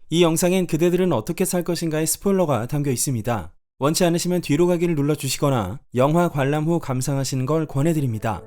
이 영상엔 그대들은 어떻게 살 것인가의 스포일러가 담겨 있습니다. 원치 않으시면 뒤로 가기를 눌러주시거나 영화 관람 후 감상하시는 걸 권해드립니다.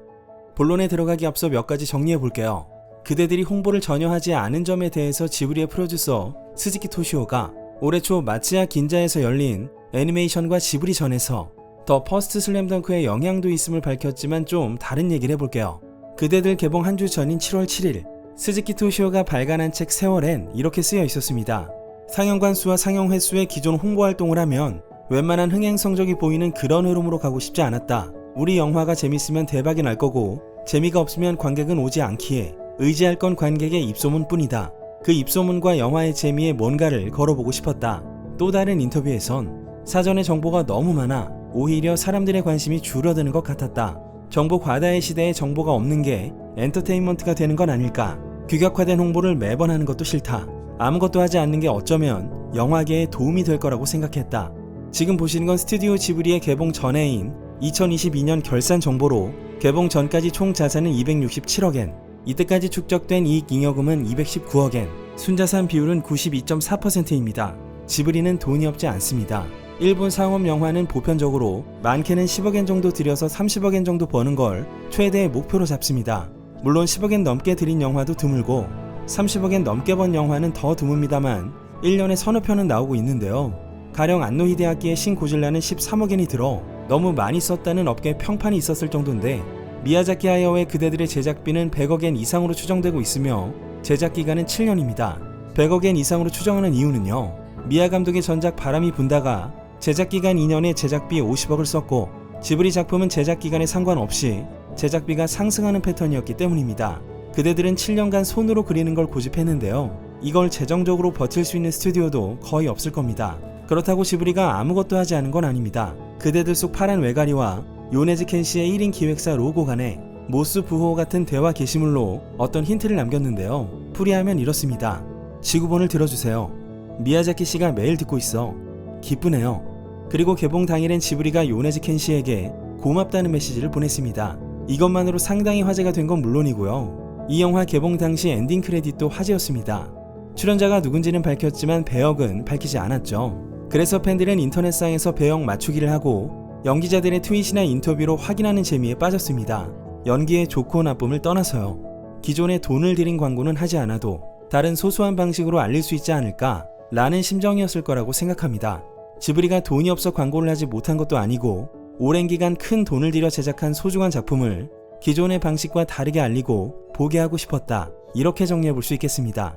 본론에 들어가기 앞서 몇 가지 정리해볼게요. 그대들이 홍보를 전혀 하지 않은 점에 대해서 지브리의 프로듀서 스즈키 토시오가 올해 초 마츠야 긴자에서 열린 애니메이션과 지브리 전에서 더 퍼스트 슬램덩크의 영향도 있음을 밝혔지만 좀 다른 얘기를 해볼게요. 그대들 개봉 한 주 전인 7월 7일 스즈키 토시오가 발간한 책 세월엔 이렇게 쓰여 있었습니다. 상영관 수와 상영 횟수의 기존 홍보 활동을 하면 웬만한 흥행 성적이 보이는 그런 흐름으로 가고 싶지 않았다. 우리 영화가 재밌으면 대박이 날 거고 재미가 없으면 관객은 오지 않기에 의지할 건 관객의 입소문 뿐이다. 그 입소문과 영화의 재미에 뭔가를 걸어보고 싶었다. 또 다른 인터뷰에선 사전에 정보가 너무 많아 오히려 사람들의 관심이 줄어드는 것 같았다. 정보 과다의 시대에 정보가 없는 게 엔터테인먼트가 되는 건 아닐까. 규격화된 홍보를 매번 하는 것도 싫다. 아무것도 하지 않는 게 어쩌면 영화계에 도움이 될 거라고 생각했다. 지금 보시는 건 스튜디오 지브리의 개봉 전해인 2022년 결산 정보로 개봉 전까지 총 자산은 267억엔, 이때까지 축적된 이익잉여금은 219억엔, 순자산 비율은 92.4%입니다. 지브리는 돈이 없지 않습니다. 일본 상업 영화는 보편적으로 많게는 10억엔 정도 들여서 30억엔 정도 버는 걸 최대의 목표로 잡습니다. 물론 10억엔 넘게 들인 영화도 드물고 30억엔 넘게 번 영화는 더 드뭅니다만 1년에 서너 편은 나오고 있는데요. 가령 안노 히데아키의 신 고질라는 13억엔이 들어 너무 많이 썼다는 업계 평판이 있었을 정도인데, 미야자키 하야오의 그대들의 제작비는 100억엔 이상으로 추정되고 있으며 제작 기간은 7년입니다. 100억엔 이상으로 추정하는 이유는요, 미야 감독의 전작 바람이 분다가 제작기간 2년에 제작비 50억을 썼고 지브리 작품은 제작기간에 상관없이 제작비가 상승하는 패턴이었기 때문입니다. 그대들은 7년간 손으로 그리는 걸 고집했는데요. 이걸 재정적으로 버틸 수 있는 스튜디오도 거의 없을 겁니다. 그렇다고 지브리가 아무것도 하지 않은 건 아닙니다. 그대들 속 파란 외가리와 요네즈 켄시의 1인 기획사 로고 간에 모스 부호 같은 대화 게시물로 어떤 힌트를 남겼는데요. 풀이하면 이렇습니다. 지구본을 들어주세요. 미야자키 씨가 매일 듣고 있어. 기쁘네요. 그리고 개봉 당일엔 지브리가 요네즈 켄시에게 고맙다는 메시지를 보냈습니다. 이것만으로 상당히 화제가 된 건 물론이고요. 이 영화 개봉 당시 엔딩 크레딧도 화제였습니다. 출연자가 누군지는 밝혔지만 배역은 밝히지 않았죠. 그래서 팬들은 인터넷상에서 배역 맞추기를 하고 연기자들의 트윗이나 인터뷰로 확인하는 재미에 빠졌습니다. 연기의 좋고 나쁨을 떠나서요. 기존에 돈을 들인 광고는 하지 않아도 다른 소소한 방식으로 알릴 수 있지 않을까 라는 심정이었을 거라고 생각합니다. 지브리가 돈이 없어 광고를 하지 못한 것도 아니고 오랜 기간 큰 돈을 들여 제작한 소중한 작품을 기존의 방식과 다르게 알리고 보게 하고 싶었다. 이렇게 정리해 볼 수 있겠습니다.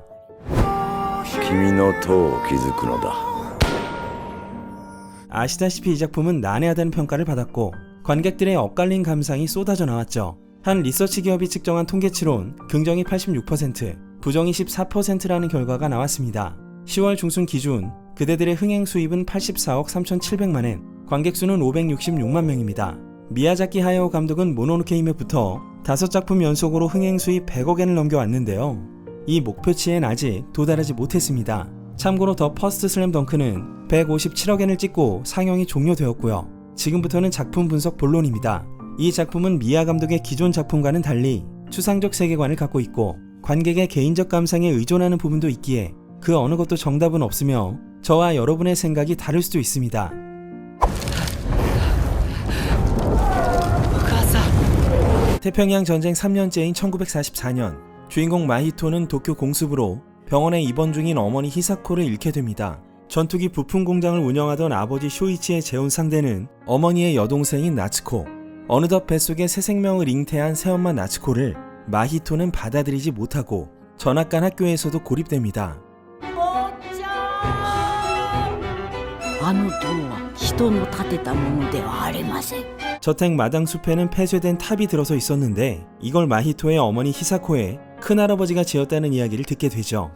아시다시피 이 작품은 난해하다는 평가를 받았고 관객들의 엇갈린 감상이 쏟아져 나왔죠. 한 리서치 기업이 측정한 통계치론 긍정이 86%, 부정이 14%라는 결과가 나왔습니다. 10월 중순 기준 그대들의 흥행 수입은 84억 3,700만엔, 관객 수는 566만 명입니다. 미야자키 하야오 감독은 모노노케 히메부터 5작품 연속으로 흥행 수입 100억엔을 넘겨왔는데요. 이 목표치엔 아직 도달하지 못했습니다. 참고로 더 퍼스트 슬램덩크는 157억엔을 찍고 상영이 종료되었고요. 지금부터는 작품 분석 본론입니다. 이 작품은 미야 감독의 기존 작품과는 달리 추상적 세계관을 갖고 있고 관객의 개인적 감상에 의존하는 부분도 있기에 그 어느 것도 정답은 없으며 저와 여러분의 생각이 다를 수도 있습니다. 태평양 전쟁 3년째인 1944년, 주인공 마히토는 도쿄 공습으로 병원에 입원 중인 어머니 히사코를 잃게 됩니다. 전투기 부품 공장을 운영하던 아버지 쇼이치의 재혼 상대는 어머니의 여동생인 나츠코. 어느덧 뱃속에 새 생명을 잉태한 새엄마 나츠코를 마히토는 받아들이지 못하고 전학간 학교에서도 고립됩니다. 저택 마당 숲에는 폐쇄된 탑이 들어서 있었는데 이걸 마히토의 어머니 히사코의 큰할아버지가 지었다는 이야기를 듣게 되죠.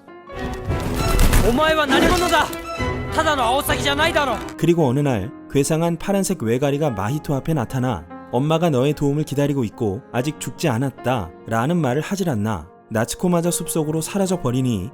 그리고 어느 날 괴상한 파란색 외가리가 마히토 앞에 나타나 엄마가 너의 도움을 기다리고 있고 아직 죽지 않았다 라는 말을 하질 않나 나츠코마저 숲속으로 사라져 버리니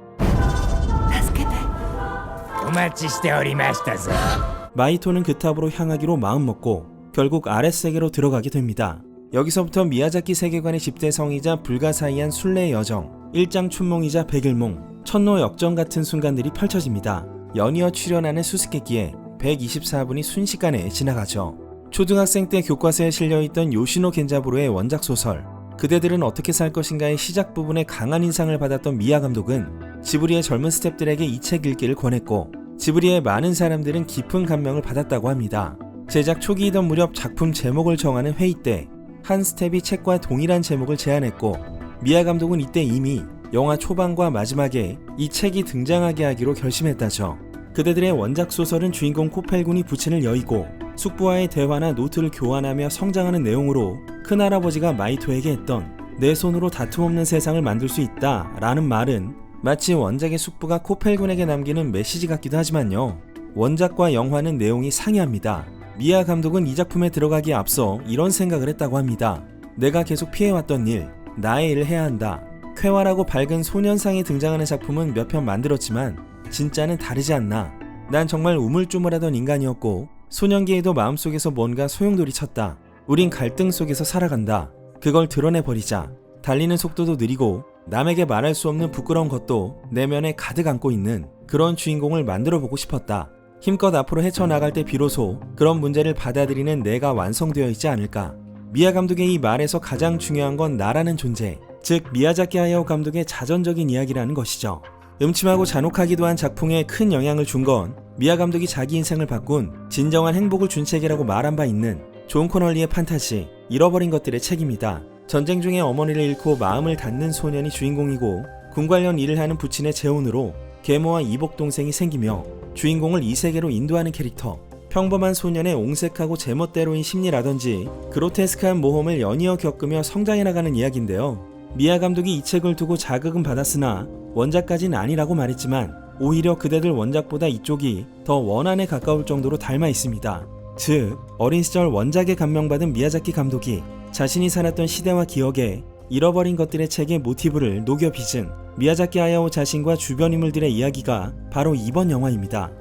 마히토는 그 탑으로 향하기로 마음먹고 결국 아랫세계로 들어가게 됩니다. 여기서부터 미야자키 세계관의 집대성이자 불가사의한 순례의 여정, 일장춘몽이자 백일몽, 천노 역전 같은 순간들이 펼쳐집니다. 연이어 출연하는 수수께끼에 124분이 순식간에 지나가죠. 초등학생 때 교과서에 실려있던 요시노 겐자부로의 원작 소설 그대들은 어떻게 살 것인가의 시작 부분에 강한 인상을 받았던 미야 감독은 지브리의 젊은 스탭들에게 이 책 읽기를 권했고 지브리의 많은 사람들은 깊은 감명을 받았다고 합니다. 제작 초기이던 무렵 작품 제목을 정하는 회의 때 한 스탭이 책과 동일한 제목을 제안했고 미야 감독은 이때 이미 영화 초반과 마지막에 이 책이 등장하게 하기로 결심했다죠. 그대들의 원작 소설은 주인공 코펠군이 부친을 여의고 숙부와의 대화나 노트를 교환하며 성장하는 내용으로 큰할아버지가 마이토에게 했던 내 손으로 다툼 없는 세상을 만들 수 있다 라는 말은 마치 원작의 숙부가 코펠군에게 남기는 메시지 같기도 하지만요. 원작과 영화는 내용이 상이합니다. 미야 감독은 이 작품에 들어가기에 앞서 이런 생각을 했다고 합니다. 내가 계속 피해왔던 일, 나의 일을 해야 한다. 쾌활하고 밝은 소년상에 등장하는 작품은 몇 편 만들었지만 진짜는 다르지 않나. 난 정말 우물쭈물하던 인간이었고 소년기에도 마음속에서 뭔가 소용돌이 쳤다. 우린 갈등 속에서 살아간다. 그걸 드러내버리자. 달리는 속도도 느리고 남에게 말할 수 없는 부끄러운 것도 내면에 가득 안고 있는 그런 주인공을 만들어보고 싶었다. 힘껏 앞으로 헤쳐나갈 때 비로소 그런 문제를 받아들이는 내가 완성되어 있지 않을까. 미야 감독의 이 말에서 가장 중요한 건 나라는 존재, 즉 미야자키 하야오 감독의 자전적인 이야기라는 것이죠. 음침하고 잔혹하기도 한 작품에 큰 영향을 준 건 미야 감독이 자기 인생을 바꾼 진정한 행복을 준 책이라고 말한 바 있는 존 코널리의 판타지 잃어버린 것들의 책입니다. 전쟁 중에 어머니를 잃고 마음을 닫는 소년이 주인공이고 군 관련 일을 하는 부친의 재혼으로 계모와 이복 동생이 생기며 주인공을 이 세계로 인도하는 캐릭터. 평범한 소년의 옹색하고 제멋대로인 심리라든지 그로테스크한 모험을 연이어 겪으며 성장해 나가는 이야기인데요. 미야 감독이 이 책을 두고 자극은 받았으나 원작까지는 아니라고 말했지만 오히려 그대들 원작보다 이쪽이 더 원안에 가까울 정도로 닮아 있습니다. 즉 어린 시절 원작에 감명받은 미야자키 감독이 자신이 살았던 시대와 기억에 잃어버린 것들의 책의 모티브를 녹여 빚은 미야자키 하야오 자신과 주변 인물들의 이야기가 바로 이번 영화입니다.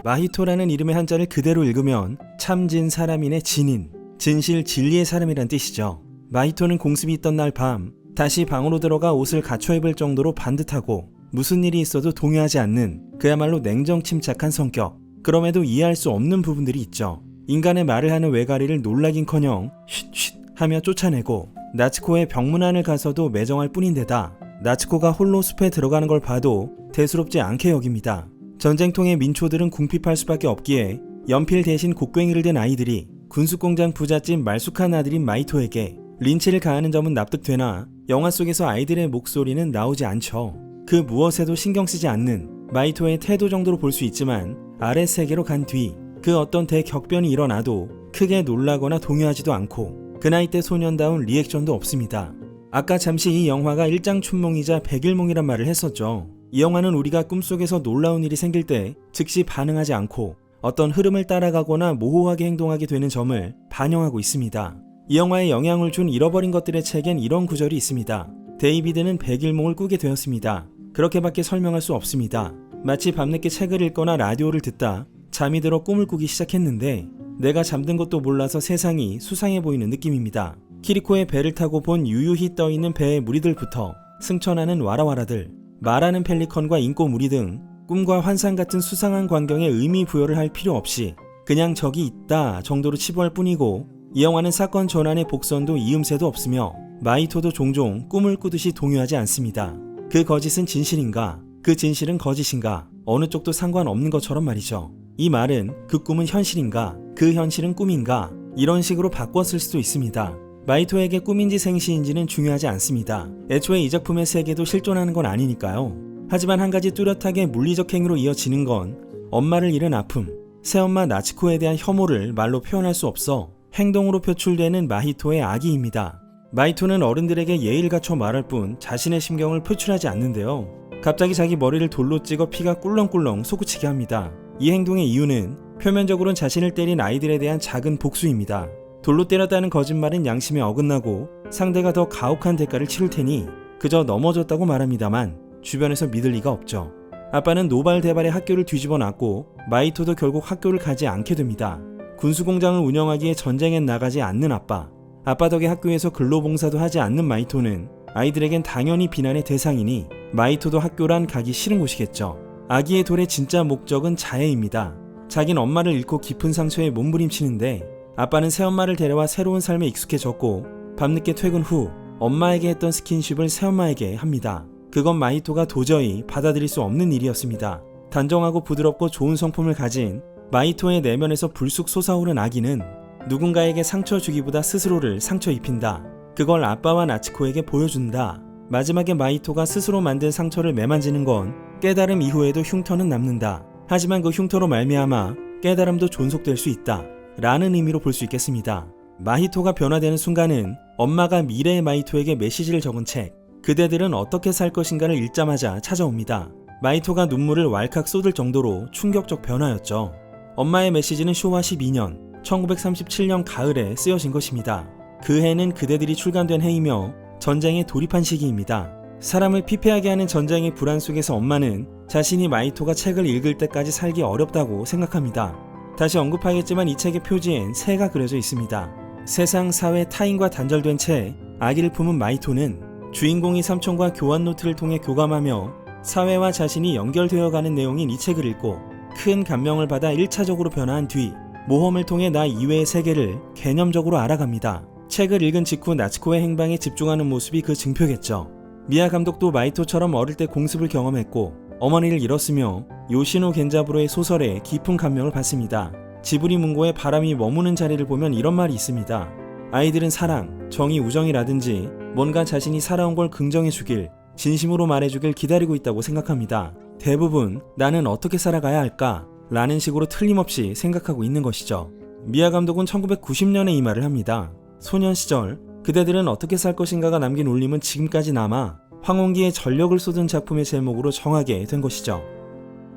마히토라는 이름의 한자를 그대로 읽으면 참진 사람인의 진인, 진실 진리의 사람이란 뜻이죠. 마히토는 공습이 있던 날 밤 다시 방으로 들어가 옷을 갖춰 입을 정도로 반듯하고 무슨 일이 있어도 동요하지 않는 그야말로 냉정 침착한 성격. 그럼에도 이해할 수 없는 부분들이 있죠. 인간의 말을 하는 외가리를 놀라긴커녕 쉿쉿 하며 쫓아내고 나츠코의 병문 안을 가서도 매정할 뿐인데다 나츠코가 홀로 숲에 들어가는 걸 봐도 대수롭지 않게 여깁니다. 전쟁통의 민초들은 궁핍할 수밖에 없기에 연필 대신 곡괭이를 든 아이들이 군수공장 부잣집 말쑥한 아들인 마이토에게 린치를 가하는 점은 납득되나 영화 속에서 아이들의 목소리는 나오지 않죠. 그 무엇에도 신경 쓰지 않는 마이토의 태도 정도로 볼 수 있지만 아래 세계로 간 뒤 그 어떤 대격변이 일어나도 크게 놀라거나 동요하지도 않고 그 나이 때 소년다운 리액션도 없습니다. 아까 잠시 이 영화가 일장춘몽이자 백일몽이란 말을 했었죠. 이 영화는 우리가 꿈속에서 놀라운 일이 생길 때 즉시 반응하지 않고 어떤 흐름을 따라가거나 모호하게 행동하게 되는 점을 반영하고 있습니다. 이 영화에 영향을 준 잃어버린 것들의 책엔 이런 구절이 있습니다. 데이비드는 백일몽을 꾸게 되었습니다. 그렇게밖에 설명할 수 없습니다. 마치 밤늦게 책을 읽거나 라디오를 듣다 잠이 들어 꿈을 꾸기 시작했는데 내가 잠든 것도 몰라서 세상이 수상해 보이는 느낌입니다. 키리코의 배를 타고 본 유유히 떠있는 배의 무리들부터 승천하는 와라와라들, 말하는 펠리컨과 인꼬 무리 등 꿈과 환상 같은 수상한 광경에 의미 부여를 할 필요 없이 그냥 저기 있다 정도로 치부할 뿐이고 이 영화는 사건 전환의 복선도 이음새도 없으며 마이토도 종종 꿈을 꾸듯이 동요하지 않습니다. 그 거짓은 진실인가? 그 진실은 거짓인가? 어느 쪽도 상관없는 것처럼 말이죠. 이 말은 그 꿈은 현실인가? 그 현실은 꿈인가? 이런 식으로 바꿨을 수도 있습니다. 마이토에게 꿈인지 생시인지는 중요하지 않습니다. 애초에 이 작품의 세계도 실존하는 건 아니니까요. 하지만 한 가지 뚜렷하게 물리적 행위로 이어지는 건 엄마를 잃은 아픔, 새엄마 나츠코에 대한 혐오를 말로 표현할 수 없어 행동으로 표출되는 마히토의 악의입니다. 마히토는 어른들에게 예의를 갖춰 말할 뿐 자신의 심경을 표출하지 않는데요. 갑자기 자기 머리를 돌로 찍어 피가 꿀렁꿀렁 솟구치게 합니다. 이 행동의 이유는 표면적으로는 자신을 때린 아이들에 대한 작은 복수입니다. 돌로 때렸다는 거짓말은 양심에 어긋나고 상대가 더 가혹한 대가를 치를 테니 그저 넘어졌다고 말합니다만 주변에서 믿을 리가 없죠. 아빠는 노발대발의 학교를 뒤집어 놨고 마이토도 결국 학교를 가지 않게 됩니다. 군수공장을 운영하기에 전쟁엔 나가지 않는 아빠, 아빠 덕에 학교에서 근로봉사도 하지 않는 마이토는 아이들에겐 당연히 비난의 대상이니 마이토도 학교란 가기 싫은 곳이겠죠. 아기의 돌의 진짜 목적은 자해입니다. 자긴 엄마를 잃고 깊은 상처에 몸부림치는데 아빠는 새엄마를 데려와 새로운 삶에 익숙해졌고 밤늦게 퇴근 후 엄마에게 했던 스킨십을 새엄마에게 합니다. 그건 마이토가 도저히 받아들일 수 없는 일이었습니다. 단정하고 부드럽고 좋은 성품을 가진 마이토의 내면에서 불쑥 솟아오른 아기는 누군가에게 상처 주기보다 스스로를 상처 입힌다. 그걸 아빠와 나츠코에게 보여준다. 마지막에 마이토가 스스로 만든 상처를 매만지는 건 깨달음 이후에도 흉터는 남는다. 하지만 그 흉터로 말미암아 깨달음도 존속될 수 있다. 라는 의미로 볼 수 있겠습니다. 마히토가 변화되는 순간은 엄마가 미래의 마이토에게 메시지를 적은 책 그대들은 어떻게 살 것인가를 읽자마자 찾아옵니다. 마이토가 눈물을 왈칵 쏟을 정도로 충격적 변화였죠. 엄마의 메시지는 쇼와 12년 1937년 가을에 쓰여진 것입니다. 그 해는 그대들이 출간된 해이며 전쟁에 돌입한 시기입니다. 사람을 피폐하게 하는 전쟁의 불안 속에서 엄마는 자신이 마이토가 책을 읽을 때까지 살기 어렵다고 생각합니다. 다시 언급하겠지만 이 책의 표지엔 새가 그려져 있습니다. 세상, 사회, 타인과 단절된 채 아기를 품은 마이토는 주인공이 삼촌과 교환 노트를 통해 교감하며 사회와 자신이 연결되어가는 내용인 이 책을 읽고 큰 감명을 받아 1차적으로 변화한 뒤 모험을 통해 나 이외의 세계를 개념적으로 알아갑니다. 책을 읽은 직후 나츠코의 행방에 집중하는 모습이 그 증표겠죠. 미야 감독도 마이토처럼 어릴 때 공습을 경험했고 어머니를 잃었으며 요시노 겐자부로의 소설에 깊은 감명을 받습니다. 지브리 문고의 바람이 머무는 자리를 보면 이런 말이 있습니다. 아이들은 사랑, 정의, 우정이라든지 뭔가 자신이 살아온 걸 긍정해주길, 진심으로 말해주길 기다리고 있다고 생각합니다. 대부분 나는 어떻게 살아가야 할까? 라는 식으로 틀림없이 생각하고 있는 것이죠. 미야 감독은 1990년에 이 말을 합니다. 소년 시절 그대들은 어떻게 살 것인가가 남긴 울림은 지금까지 남아 황혼기에 전력을 쏟은 작품의 제목으로 정하게 된 것이죠.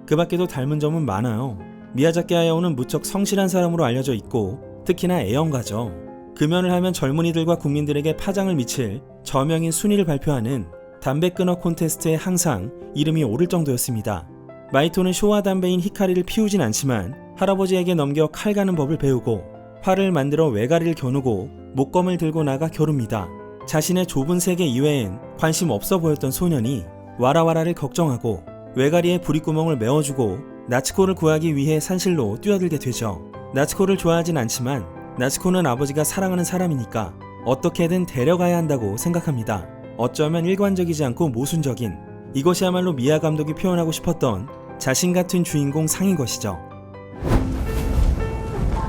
그 밖에도 닮은 점은 많아요. 미야자키 하야오는 무척 성실한 사람으로 알려져 있고 특히나 애연가죠. 금연을 하면 젊은이들과 국민들에게 파장을 미칠 저명인 순위를 발표하는 담배 끊어 콘테스트에 항상 이름이 오를 정도였습니다. 마이토는 쇼와 담배인 히카리를 피우진 않지만 할아버지에게 넘겨 칼 가는 법을 배우고 활을 만들어 외가리를 겨누고 목검을 들고 나가 겨룹니다. 자신의 좁은 세계 이외엔 관심 없어 보였던 소년이 와라와라를 걱정하고 외가리에 부릿구멍을 메워주고 나츠코를 구하기 위해 산실로 뛰어들게 되죠. 나츠코를 좋아하진 않지만 나츠코는 아버지가 사랑하는 사람이니까 어떻게든 데려가야 한다고 생각합니다. 어쩌면 일관적이지 않고 모순적인 이것이야말로 미야 감독이 표현하고 싶었던 자신 같은 주인공 상인 것이죠.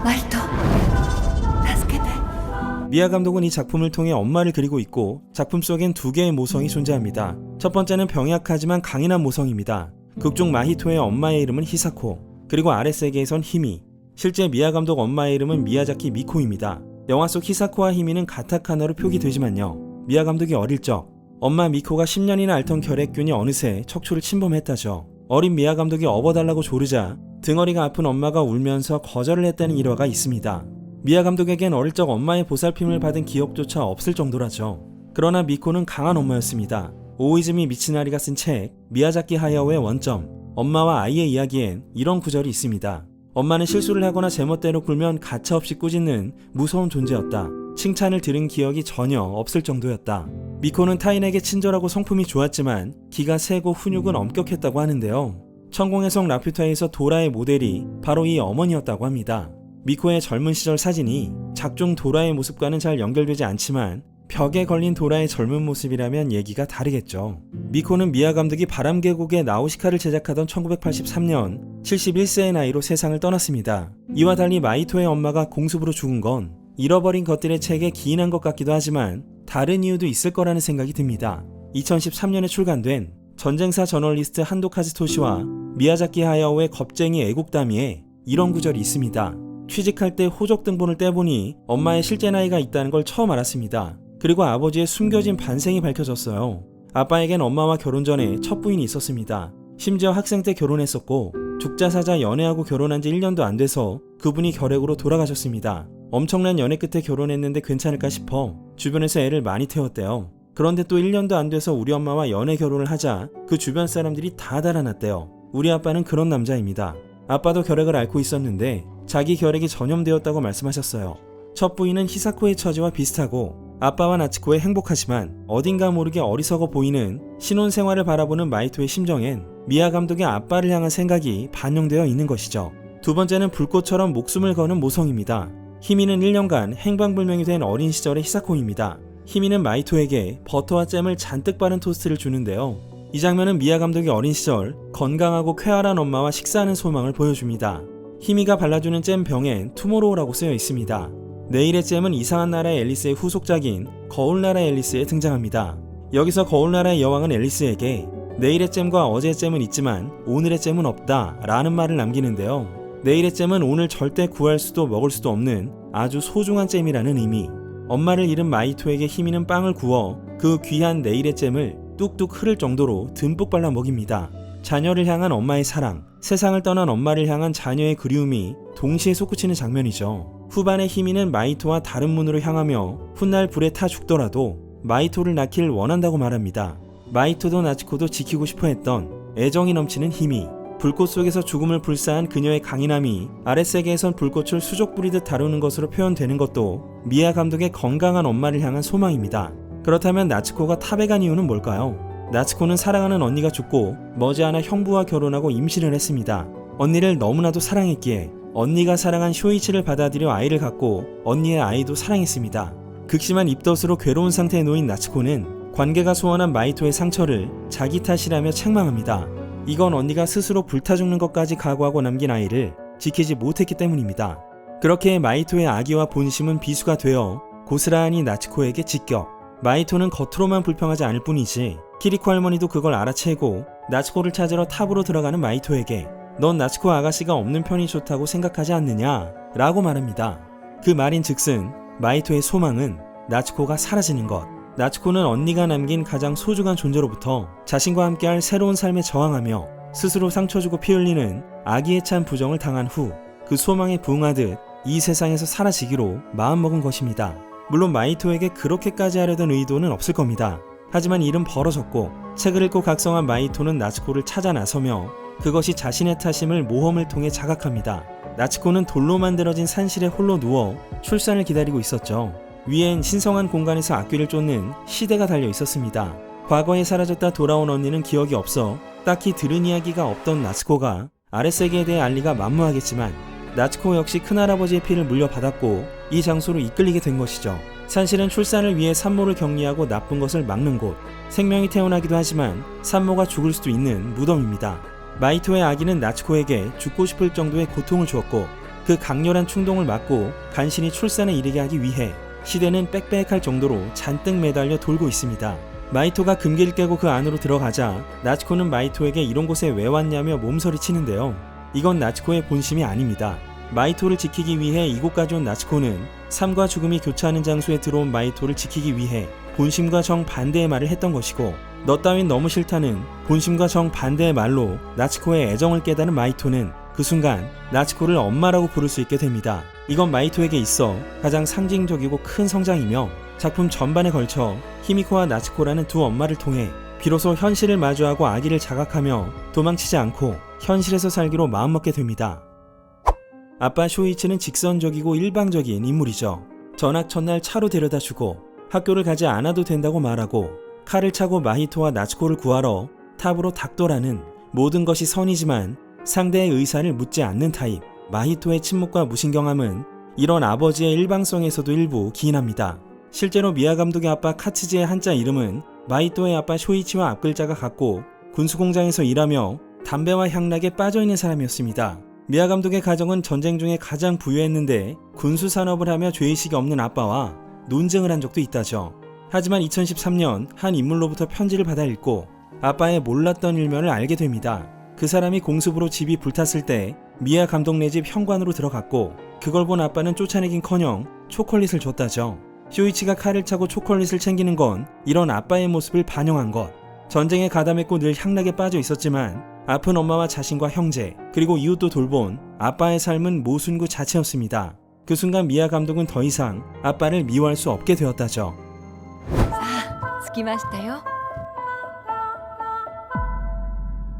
마이토,助けて. 미야 감독은 이 작품을 통해 엄마를 그리고 있고 작품 속엔 두 개의 모성이 존재합니다. 첫 번째는 병약하지만 강인한 모성입니다. 극중 마히토의 엄마의 이름은 히사코, 그리고 아랫세계에선 히미, 실제 미야 감독 엄마의 이름은 미야자키 미코입니다. 영화 속 히사코와 히미는 가타카나로 표기되지만요. 미야 감독이 어릴 적 엄마 미코가 10년이나 앓던 결핵균이 어느새 척추를 침범했다죠. 어린 미야 감독이 업어달라고 조르자 등허리가 아픈 엄마가 울면서 거절을 했다는 일화가 있습니다. 미야 감독에겐 어릴 적 엄마의 보살핌을 받은 기억조차 없을 정도라죠. 그러나 미코는 강한 엄마였습니다. 오이즈미 미치나리가 쓴 책 미야자키 하야오의 원점, 엄마와 아이의 이야기엔 이런 구절이 있습니다. 엄마는 실수를 하거나 제멋대로 굴면 가차없이 꾸짖는 무서운 존재였다. 칭찬을 들은 기억이 전혀 없을 정도였다. 미코는 타인에게 친절하고 성품이 좋았지만 기가 세고 훈육은 엄격했다고 하는데요. 천공의 성 라퓨타에서 도라의 모델이 바로 이 어머니였다고 합니다. 미코의 젊은 시절 사진이 작중 도라의 모습과는 잘 연결되지 않지만 벽에 걸린 도라의 젊은 모습이라면 얘기가 다르겠죠. 미코는 미야 감독이 바람계곡의 나우시카를 제작하던 1983년 71세의 나이로 세상을 떠났습니다. 이와 달리 마이토의 엄마가 공습으로 죽은 건 잃어버린 것들의 책에 기인한 것 같기도 하지만 다른 이유도 있을 거라는 생각이 듭니다. 2013년에 출간된 전쟁사 저널리스트 한도 카즈토시와 미야자키 하야오의 겁쟁이 애국담이에 이런 구절이 있습니다. 취직할 때 호적 등본을 떼보니 엄마의 실제 나이가 있다는 걸 처음 알았습니다. 그리고 아버지의 숨겨진 반생이 밝혀졌어요. 아빠에겐 엄마와 결혼 전에 첫 부인이 있었습니다. 심지어 학생 때 결혼했었고 죽자사자 연애하고 결혼한 지 1년도 안 돼서 그분이 결핵으로 돌아가셨습니다. 엄청난 연애 끝에 결혼했는데 괜찮을까 싶어 주변에서 애를 많이 태웠대요. 그런데 또 1년도 안 돼서 우리 엄마와 연애 결혼을 하자 그 주변 사람들이 다 달아났대요. 우리 아빠는 그런 남자입니다. 아빠도 결핵을 앓고 있었는데 자기 결핵이 전염되었다고 말씀하셨어요. 첫 부인은 히사코의 처지와 비슷하고 아빠와 나츠코의 행복하지만 어딘가 모르게 어리석어 보이는 신혼생활을 바라보는 마이토의 심정엔 미야 감독의 아빠를 향한 생각이 반영되어 있는 것이죠. 두 번째는 불꽃처럼 목숨을 거는 모성입니다. 히미는 1년간 행방불명이 된 어린 시절의 히사코입니다. 히미는 마이토에게 버터와 잼을 잔뜩 바른 토스트를 주는데요. 이 장면은 미야 감독이 어린 시절 건강하고 쾌활한 엄마와 식사하는 소망을 보여줍니다. 히미가 발라주는 잼 병엔 투모로우라고 쓰여 있습니다. 내일의 잼은 이상한 나라의 앨리스의 후속작인 거울나라의 앨리스에 등장합니다. 여기서 거울나라의 여왕은 앨리스에게 내일의 잼과 어제의 잼은 있지만 오늘의 잼은 없다 라는 말을 남기는데요. 내일의 잼은 오늘 절대 구할 수도 먹을 수도 없는 아주 소중한 잼이라는 의미. 엄마를 잃은 마이토에게 히미는 빵을 구워 그 귀한 내일의 잼을 뚝뚝 흐를 정도로 듬뿍 발라 먹입니다. 자녀를 향한 엄마의 사랑, 세상을 떠난 엄마를 향한 자녀의 그리움이 동시에 솟구치는 장면이죠. 후반에 히미는 마이토와 다른 문으로 향하며 훗날 불에 타 죽더라도 마이토를 낳길 원한다고 말합니다. 마이토도 나츠코도 지키고 싶어 했던 애정이 넘치는 히미. 불꽃 속에서 죽음을 불사한 그녀의 강인함이 아랫세계에선 불꽃을 수족 부리듯 다루는 것으로 표현되는 것도 미야 감독의 건강한 엄마를 향한 소망입니다. 그렇다면 나츠코가 탑에 간 이유는 뭘까요? 나츠코는 사랑하는 언니가 죽고 머지않아 형부와 결혼하고 임신을 했습니다. 언니를 너무나도 사랑했기에 언니가 사랑한 쇼이치를 받아들여 아이를 갖고 언니의 아이도 사랑했습니다. 극심한 입덧으로 괴로운 상태에 놓인 나츠코는 관계가 소원한 마이토의 상처를 자기 탓이라며 책망합니다. 이건 언니가 스스로 불타 죽는 것까지 각오하고 남긴 아이를 지키지 못했기 때문입니다. 그렇게 마이토의 악의와 본심은 비수가 되어 고스란히 나츠코에게 직격. 마이토는 겉으로만 불평하지 않을 뿐이지 키리코 할머니도 그걸 알아채고 나츠코를 찾으러 탑으로 들어가는 마이토에게 넌 나츠코 아가씨가 없는 편이 좋다고 생각하지 않느냐 라고 말합니다. 그 말인즉슨 마이토의 소망은 나츠코가 사라지는 것. 나츠코는 언니가 남긴 가장 소중한 존재로부터 자신과 함께할 새로운 삶에 저항하며 스스로 상처 주고 피 흘리는 악의에 찬 부정을 당한 후 그 소망에 부응하듯 이 세상에서 사라지기로 마음먹은 것입니다. 물론 마이토에게 그렇게까지 하려던 의도는 없을 겁니다. 하지만 일은 벌어졌고 책을 읽고 각성한 마이토는 나츠코를 찾아 나서며 그것이 자신의 탓임을 모험을 통해 자각합니다. 나츠코는 돌로 만들어진 산실에 홀로 누워 출산을 기다리고 있었죠. 위엔 신성한 공간에서 악귀를 쫓는 시대가 달려 있었습니다. 과거에 사라졌다 돌아온 언니는 기억이 없어 딱히 들은 이야기가 없던 나츠코가 아랫세계에 대해 알 리가 만무하겠지만 나츠코 역시 큰할아버지의 피를 물려받았고 이 장소로 이끌리게 된 것이죠. 산실은 출산을 위해 산모를 격리하고 나쁜 것을 막는 곳. 생명이 태어나기도 하지만 산모가 죽을 수도 있는 무덤입니다. 마이토의 아기는 나츠코에게 죽고 싶을 정도의 고통을 주었고 그 강렬한 충동을 막고 간신히 출산에 이르게 하기 위해 시대는 빽빽할 정도로 잔뜩 매달려 돌고 있습니다. 마이토가 금기를 깨고 그 안으로 들어가자 나츠코는 마이토에게 이런 곳에 왜 왔냐며 몸서리 치는데요. 이건 나츠코의 본심이 아닙니다. 마이토를 지키기 위해 이곳까지 온 나츠코는 삶과 죽음이 교차하는 장소에 들어온 마이토를 지키기 위해 본심과 정반대의 말을 했던 것이고 너 따윈 너무 싫다는 본심과 정반대의 말로 나츠코의 애정을 깨달은 마이토는 그 순간 나츠코를 엄마라고 부를 수 있게 됩니다. 이건 마이토에게 있어 가장 상징적이고 큰 성장이며 작품 전반에 걸쳐 히미코와 나츠코라는 두 엄마를 통해 비로소 현실을 마주하고 아기를 자각하며 도망치지 않고 현실에서 살기로 마음먹게 됩니다. 아빠 쇼이치는 직선적이고 일방적인 인물이죠. 전학 첫날 차로 데려다주고 학교를 가지 않아도 된다고 말하고 칼을 차고 마히토와 나츠코를 구하러 탑으로 닥돌하는 모든 것이 선이지만 상대의 의사를 묻지 않는 타입. 마히토의 침묵과 무신경함은 이런 아버지의 일방성에서도 일부 기인합니다. 실제로 미야 감독의 아빠 카츠지의 한자 이름은 마히토의 아빠 쇼이치와 앞글자가 같고 군수공장에서 일하며 담배와 향락에 빠져있는 사람이었습니다. 미야 감독의 가정은 전쟁 중에 가장 부유했는데 군수 산업을 하며 죄의식이 없는 아빠와 논쟁을 한 적도 있다죠. 하지만 2013년 한 인물로부터 편지를 받아 읽고 아빠의 몰랐던 일면을 알게 됩니다. 그 사람이 공습으로 집이 불탔을 때 미야 감독네 집 현관으로 들어갔고 그걸 본 아빠는 쫓아내긴커녕 초콜릿을 줬다죠. 쇼이치가 칼을 차고 초콜릿을 챙기는 건 이런 아빠의 모습을 반영한 것. 전쟁에 가담했고 늘 향락에 빠져 있었지만 아픈 엄마와 자신과 형제 그리고 이웃도 돌본 아빠의 삶은 모순구 자체였습니다. 그 순간 미야 감독은 더 이상 아빠를 미워할 수 없게 되었다죠. 着きましたよ.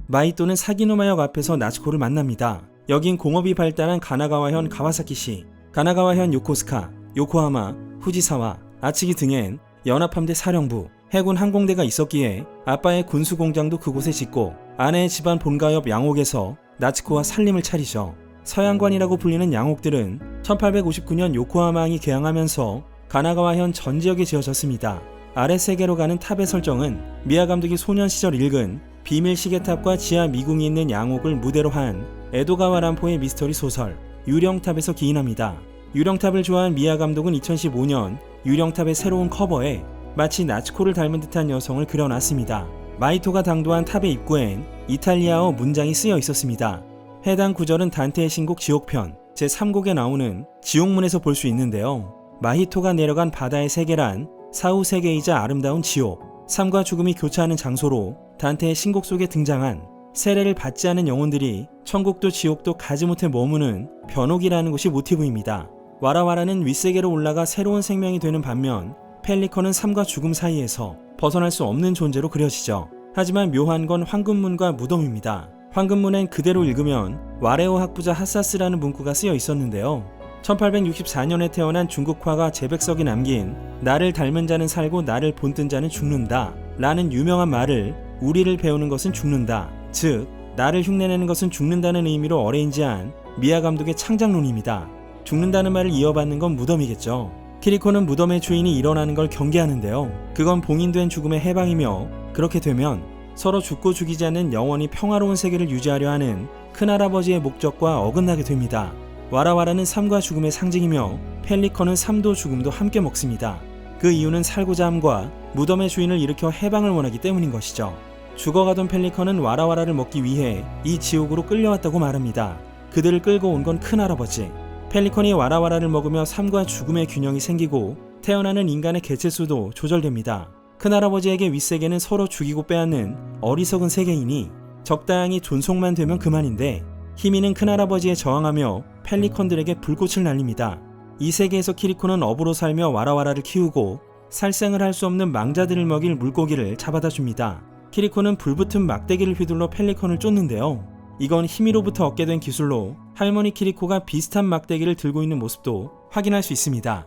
마이토는 사기노마역 앞에서 나츠코를 만납니다. 여긴 공업이 발달한 가나가와현 가와사키시, 가나가와현 요코스카, 요코하마, 후지사와, 아치기 등엔 연합함대 사령부, 해군 항공대가 있었기에 아빠의 군수공장도 그곳에 짓고 아내의 집안 본가 옆 양옥에서 나츠코와 살림을 차리죠. 서양관이라고 불리는 양옥들은 1859년 요코하마항이 개항하면서 가나가와현 전 지역에 지어졌습니다. 아래 세계로 가는 탑의 설정은 미야 감독이 소년 시절 읽은 비밀 시계탑과 지하 미궁이 있는 양옥을 무대로 한 에도가와 람포의 미스터리 소설 유령탑에서 기인합니다. 유령탑을 좋아한 미야 감독은 2015년 유령탑의 새로운 커버에 마치 나츠코를 닮은 듯한 여성을 그려놨습니다. 마이토가 당도한 탑의 입구엔 이탈리아어 문장이 쓰여 있었습니다. 해당 구절은 단테의 신곡 지옥편 제3곡에 나오는 지옥문에서 볼 수 있는데요. 마히토가 내려간 바다의 세계란 사후 세계이자 아름다운 지옥, 삶과 죽음이 교차하는 장소로 단테의 신곡 속에 등장한 세례를 받지 않은 영혼들이 천국도 지옥도 가지 못해 머무는 변옥이라는 곳이 모티브입니다. 와라와라는 윗세계로 올라가 새로운 생명이 되는 반면 펠리컨은 삶과 죽음 사이에서 벗어날 수 없는 존재로 그려지죠. 하지만 묘한 건 황금문과 무덤입니다. 황금문엔 그대로 읽으면 와레오 학부자 핫사스라는 문구가 쓰여 있었는데요. 1864년에 태어난 중국 화가 제백석이 남긴 나를 닮은 자는 살고 나를 본뜬 자는 죽는다 라는 유명한 말을 우리를 배우는 것은 죽는다, 즉 나를 흉내내는 것은 죽는다는 의미로 어레인지한 미야 감독의 창작론입니다. 죽는다는 말을 이어받는 건 무덤이겠죠. 키리코는 무덤의 주인이 일어나는 걸 경계하는데요. 그건 봉인된 죽음의 해방이며 그렇게 되면 서로 죽고 죽이지 않는 영원히 평화로운 세계를 유지하려 하는 큰할아버지의 목적과 어긋나게 됩니다. 와라와라는 삶과 죽음의 상징이며 펠리컨은 삶도 죽음도 함께 먹습니다. 그 이유는 살고자 함과 무덤의 주인을 일으켜 해방을 원하기 때문인 것이죠. 죽어가던 펠리컨은 와라와라를 먹기 위해 이 지옥으로 끌려왔다고 말합니다. 그들을 끌고 온 건 큰할아버지. 펠리컨이 와라와라를 먹으며 삶과 죽음의 균형이 생기고 태어나는 인간의 개체수도 조절됩니다. 큰할아버지에게 윗세계는 서로 죽이고 빼앗는 어리석은 세계이니 적당히 존속만 되면 그만인데 히미는 큰할아버지에 저항하며 펠리컨들에게 불꽃을 날립니다. 이 세계에서 키리코는 어부로 살며 와라와라를 키우고 살생을 할 수 없는 망자들을 먹일 물고기를 잡아다 줍니다. 키리코는 불붙은 막대기를 휘둘러 펠리컨을 쫓는데요. 이건 히미로부터 얻게 된 기술로 할머니 키리코가 비슷한 막대기를 들고 있는 모습도 확인할 수 있습니다.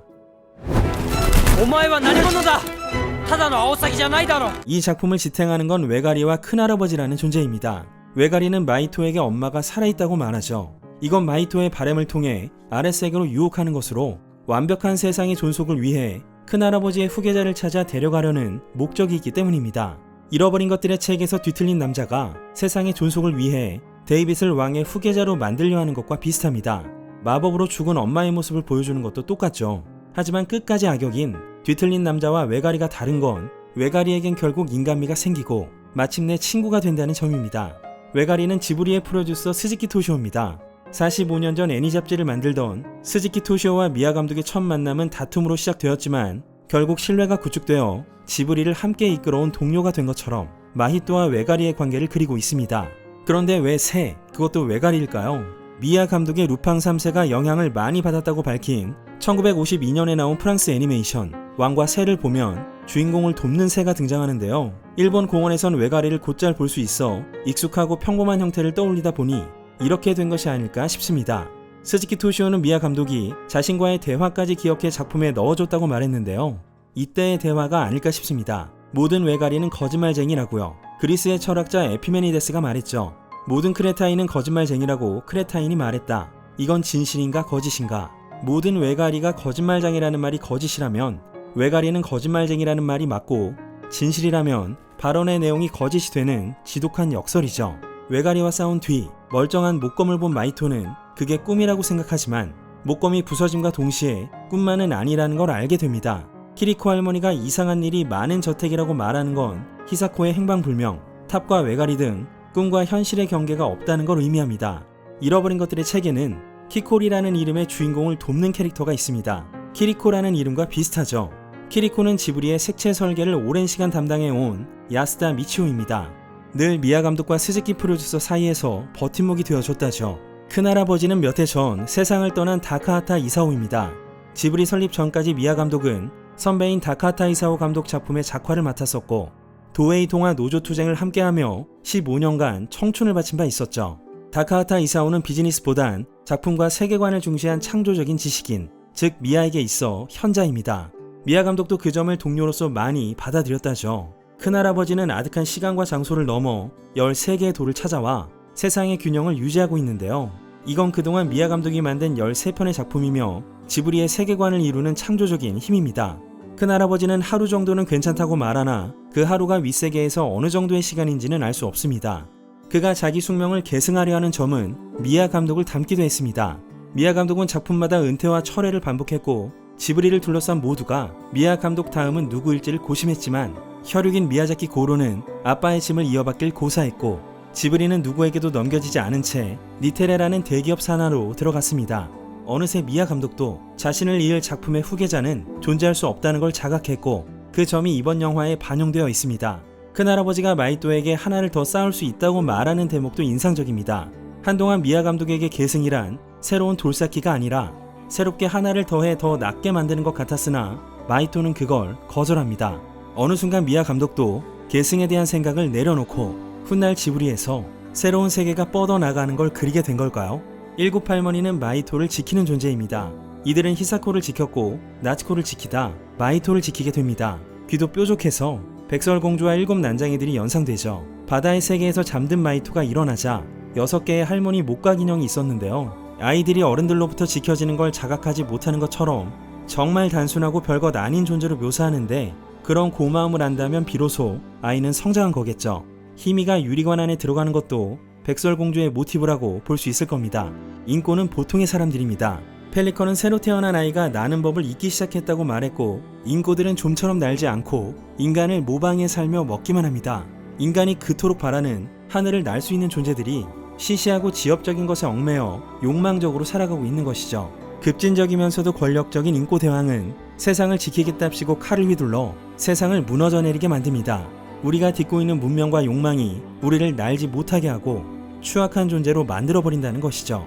이 작품을 지탱하는 건 외가리와 큰할아버지라는 존재입니다. 외가리는 마이토에게 엄마가 살아있다고 말하죠. 이건 마이토의 바램을 통해 아랫세계로 유혹하는 것으로 완벽한 세상의 존속을 위해 큰할아버지의 후계자를 찾아 데려가려는 목적이 있기 때문입니다. 잃어버린 것들의 책에서 뒤틀린 남자가 세상의 존속을 위해 데이빗을 왕의 후계자로 만들려 하는 것과 비슷합니다. 마법으로 죽은 엄마의 모습을 보여주는 것도 똑같죠. 하지만 끝까지 악역인 뒤틀린 남자와 외가리가 다른 건 외가리에겐 결국 인간미가 생기고 마침내 친구가 된다는 점입니다. 외가리는 지브리의 프로듀서 스즈키 토시오입니다. 45년 전 애니 잡지를 만들던 스즈키 토시오와 미야 감독의 첫 만남은 다툼으로 시작되었지만 결국 신뢰가 구축되어 지브리를 함께 이끌어온 동료가 된 것처럼 마히토와 외가리의 관계를 그리고 있습니다. 그런데 왜 새, 그것도 외가리일까요? 미야 감독의 루팡 3세가 영향을 많이 받았다고 밝힌 1952년에 나온 프랑스 애니메이션 왕과 새를 보면 주인공을 돕는 새가 등장하는데요. 일본 공원에선 외가리를 곧잘 볼 수 있어 익숙하고 평범한 형태를 떠올리다 보니 이렇게 된 것이 아닐까 싶습니다. 스즈키 토시오는 미야 감독이 자신과의 대화까지 기억해 작품에 넣어줬다고 말했는데요. 이때의 대화가 아닐까 싶습니다. 모든 외가리는 거짓말쟁이라고요. 그리스의 철학자 에피메니데스가 말했죠. 모든 크레타인은 거짓말쟁이라고 크레타인이 말했다. 이건 진실인가 거짓인가? 모든 외가리가 거짓말쟁이라는 말이 거짓이라면 외가리는 거짓말쟁이라는 말이 맞고 진실이라면 발언의 내용이 거짓이 되는 지독한 역설이죠. 외가리와 싸운 뒤 멀쩡한 목검을 본 마이토는 그게 꿈이라고 생각하지만 목검이 부서짐과 동시에 꿈만은 아니라는 걸 알게 됩니다. 키리코 할머니가 이상한 일이 많은 저택이라고 말하는 건 히사코의 행방불명, 탑과 외가리 등 꿈과 현실의 경계가 없다는 걸 의미합니다. 잃어버린 것들의 책에는 키코리라는 이름의 주인공을 돕는 캐릭터가 있습니다. 키리코라는 이름과 비슷하죠. 키리코는 지브리의 색채 설계를 오랜 시간 담당해온 야스다 미치오입니다. 늘 미야 감독과 스즈키 프로듀서 사이에서 버팀목이 되어줬다죠. 큰할아버지는 몇 해 전 세상을 떠난 다카하타 이사오입니다. 지브리 설립 전까지 미야 감독은 선배인 다카하타 이사오 감독 작품의 작화를 맡았었고 도에이 동화 노조 투쟁을 함께하며 15년간 청춘을 바친 바 있었죠. 다카하타 이사오는 비즈니스보단 작품과 세계관을 중시한 창조적인 지식인, 즉 미아에게 있어 현자입니다. 미아 감독도 그 점을 동료로서 많이 받아들였다죠. 큰할아버지는 아득한 시간과 장소를 넘어 13개의 돌을 찾아와 세상의 균형을 유지하고 있는데요. 이건 그동안 미아 감독이 만든 13편의 작품이며 지브리의 세계관을 이루는 창조적인 힘입니다. 큰할아버지는 하루 정도는 괜찮다고 말하나 그 하루가 윗세계에서 어느 정도의 시간인지는 알 수 없습니다. 그가 자기 숙명을 계승하려 하는 점은 미아 감독을 닮기도 했습니다. 미아 감독은 작품마다 은퇴와 철회를 반복했고 지브리를 둘러싼 모두가 미아 감독 다음은 누구일지를 고심했지만 혈육인 미야자키 고로는 아빠의 짐을 이어받길 고사했고 지브리는 누구에게도 넘겨지지 않은 채 니테레라는 대기업 산하로 들어갔습니다. 어느새 미야 감독도 자신을 이을 작품의 후계자는 존재할 수 없다는 걸 자각했고 그 점이 이번 영화에 반영되어 있습니다. 큰할아버지가 마이토에게 하나를 더 쌓을 수 있다고 말하는 대목도 인상적입니다. 한동안 미야 감독에게 계승이란 새로운 돌쌓기가 아니라 새롭게 하나를 더해 더 낫게 만드는 것 같았으나 마이토는 그걸 거절합니다. 어느 순간 미야 감독도 계승에 대한 생각을 내려놓고 훗날 지브리에서 새로운 세계가 뻗어나가는 걸 그리게 된 걸까요? 1980이는 마이토를 지키는 존재입니다. 이들은 히사코를 지켰고 나츠코를 지키다 마이토를 지키게 됩니다. 귀도 뾰족해서 백설공주와 7 난장이들이 연상되죠. 바다의 세계에서 잠든 마이토가 일어나자 6개의 할머니 목각 인형이 있었는데요. 아이들이 어른들로부터 지켜지는 걸 자각하지 못하는 것처럼 정말 단순하고 별것 아닌 존재로 묘사하는데 그런 고마움을 안다면 비로소 아이는 성장한 거겠죠. 희미가 유리관 안에 들어가는 것도 백설공주의 모티브라고 볼 수 있을 겁니다. 인꼬는 보통의 사람들입니다. 펠리컨은 새로 태어난 아이가 나는 법을 잊기 시작했다고 말했고 인꼬들은 좀처럼 날지 않고 인간을 모방해 살며 먹기만 합니다. 인간이 그토록 바라는 하늘을 날 수 있는 존재들이 시시하고 지엽적인 것에 얽매여 욕망적으로 살아가고 있는 것이죠. 급진적이면서도 권력적인 인꼬 대왕은 세상을 지키겠답시고 칼을 휘둘러 세상을 무너져 내리게 만듭니다. 우리가 딛고 있는 문명과 욕망이 우리를 날지 못하게 하고 추악한 존재로 만들어버린다는 것이죠.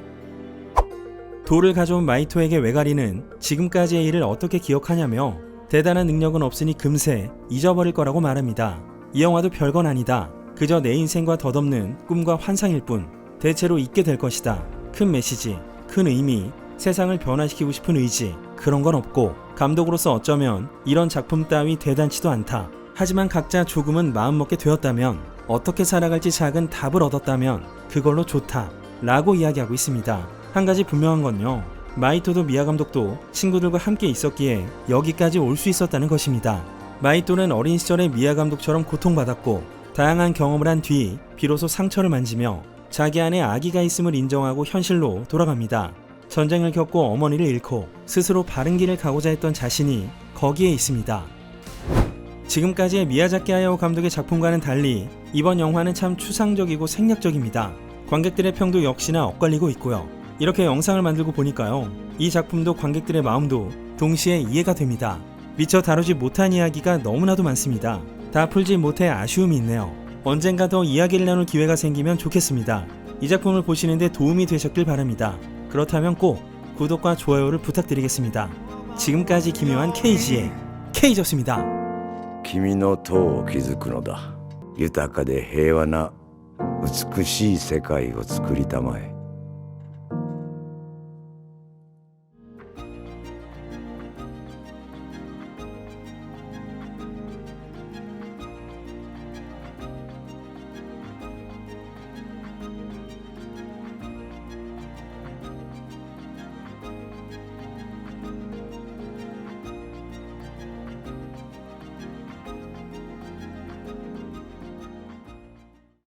돌을 가져온 마이토에게 외가리는 지금까지의 일을 어떻게 기억하냐며 대단한 능력은 없으니 금세 잊어버릴 거라고 말합니다. 이 영화도 별건 아니다. 그저 내 인생과 덧없는 꿈과 환상일 뿐. 대체로 잊게 될 것이다. 큰 메시지, 큰 의미, 세상을 변화시키고 싶은 의지 그런 건 없고 감독으로서 어쩌면 이런 작품 따위 대단치도 않다. 하지만 각자 조금은 마음먹게 되었다면 어떻게 살아갈지 작은 답을 얻었다면 그걸로 좋다 라고 이야기하고 있습니다. 한 가지 분명한 건요. 마이토도 미야 감독도 친구들과 함께 있었기에 여기까지 올 수 있었다는 것입니다. 마이토는 어린 시절에 미야 감독처럼 고통받았고 다양한 경험을 한 뒤 비로소 상처를 만지며 자기 안에 아기가 있음을 인정하고 현실로 돌아갑니다. 전쟁을 겪고 어머니를 잃고 스스로 바른 길을 가고자 했던 자신이 거기에 있습니다. 지금까지의 미야자키 하야오 감독의 작품과는 달리 이번 영화는 참 추상적이고 생략적입니다. 관객들의 평도 역시나 엇갈리고 있고요. 이렇게 영상을 만들고 보니까요. 이 작품도 관객들의 마음도 동시에 이해가 됩니다. 미처 다루지 못한 이야기가 너무나도 많습니다. 다 풀지 못해 아쉬움이 있네요. 언젠가 더 이야기를 나눌 기회가 생기면 좋겠습니다. 이 작품을 보시는데 도움이 되셨길 바랍니다. 그렇다면 꼭 구독과 좋아요를 부탁드리겠습니다. 지금까지 기묘한 KG의 K졌습니다. 君の塔を築くのだ。豊かで平和な美しい世界を作りたまえ。